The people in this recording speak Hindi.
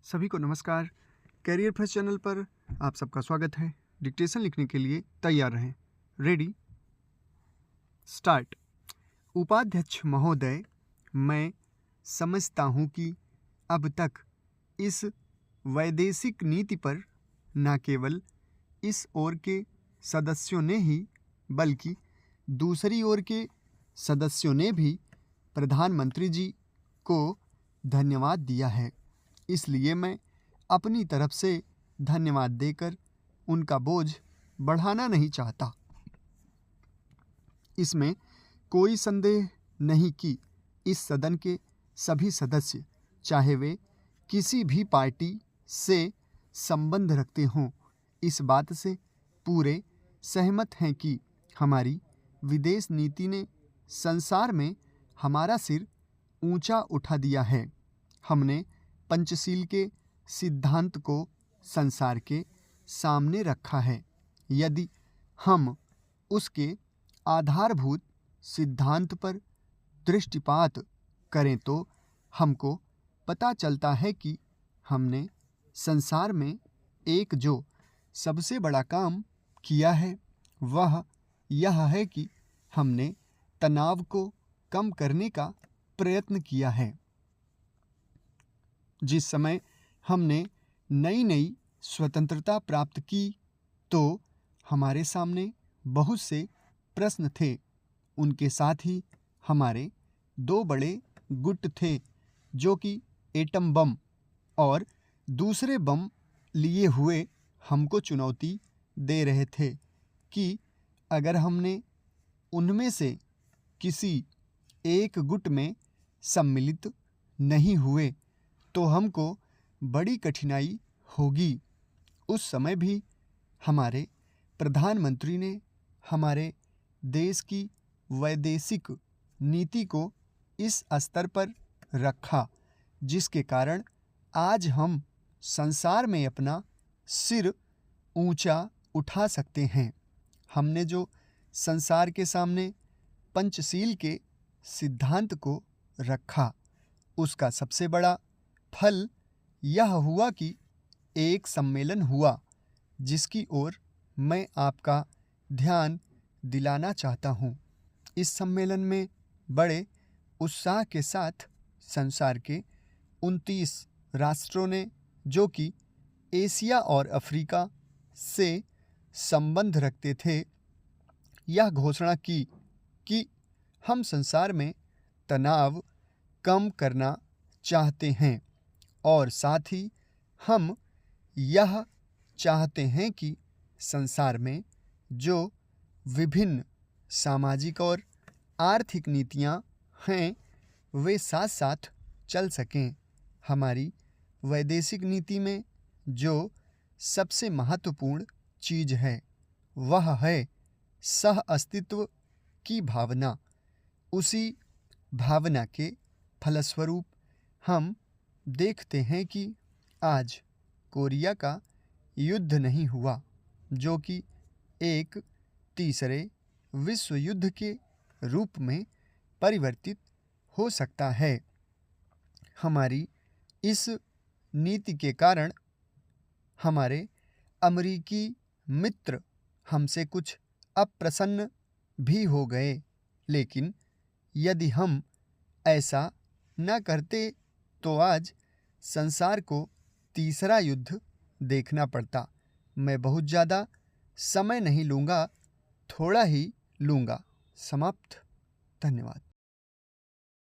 सभी को नमस्कार। कैरियर फर्स्ट चैनल पर आप सबका स्वागत है। डिक्टेशन लिखने के लिए तैयार रहें। Ready start. उपाध्यक्ष महोदय, मैं समझता हूँ कि अब तक इस वैदेशिक नीति पर न केवल इस ओर के सदस्यों ने ही बल्कि दूसरी ओर के सदस्यों ने भी प्रधानमंत्री जी को धन्यवाद दिया है। इसलिए मैं अपनी तरफ से धन्यवाद देकर उनका बोझ बढ़ाना नहीं चाहता। इसमें कोई संदेह नहीं कि इस सदन के सभी सदस्य, चाहे वे किसी भी पार्टी से संबंध रखते हों, इस बात से पूरे सहमत हैं कि हमारी विदेश नीति ने संसार में हमारा सिर ऊंचा उठा दिया है। हमने पंचशील के सिद्धांत को संसार के सामने रखा है। यदि हम उसके आधारभूत सिद्धांत पर दृष्टिपात करें तो हमको पता चलता है कि हमने संसार में एक जो सबसे बड़ा काम किया है वह यह है कि हमने तनाव को कम करने का प्रयत्न किया है। जिस समय हमने नई नई स्वतंत्रता प्राप्त की तो हमारे सामने बहुत से प्रश्न थे। उनके साथ ही हमारे दो बड़े गुट थे जो कि एटम बम और दूसरे बम लिए हुए हमको चुनौती दे रहे थे कि अगर हमने उनमें से किसी एक गुट में सम्मिलित नहीं हुए तो हमको बड़ी कठिनाई होगी। उस समय भी हमारे प्रधानमंत्री ने हमारे देश की वैदेशिक नीति को इस स्तर पर रखा जिसके कारण आज हम संसार में अपना सिर ऊंचा उठा सकते हैं। हमने जो संसार के सामने पंचशील के सिद्धांत को रखा उसका सबसे बड़ा फल यह हुआ कि एक सम्मेलन हुआ जिसकी ओर मैं आपका ध्यान दिलाना चाहता हूँ। इस सम्मेलन में बड़े उत्साह के साथ संसार के 29 राष्ट्रों ने, जो कि एशिया और अफ्रीका से संबंध रखते थे, यह घोषणा की कि हम संसार में तनाव कम करना चाहते हैं और साथ ही हम यह चाहते हैं कि संसार में जो विभिन्न सामाजिक और आर्थिक नीतियां हैं वे साथ साथ चल सकें। हमारी वैदेशिक नीति में जो सबसे महत्वपूर्ण चीज़ है वह है सह अस्तित्व की भावना। उसी भावना के फलस्वरूप हम देखते हैं कि आज कोरिया का युद्ध नहीं हुआ जो कि एक तीसरे विश्व युद्ध के रूप में परिवर्तित हो सकता है। हमारी इस नीति के कारण हमारे अमेरिकी मित्र हमसे कुछ अप्रसन्न भी हो गए, लेकिन यदि हम ऐसा न करते तो आज संसार को तीसरा युद्ध देखना पड़ता। मैं बहुत ज़्यादा समय नहीं लूँगा, थोड़ा ही लूँगा। समाप्त। धन्यवाद।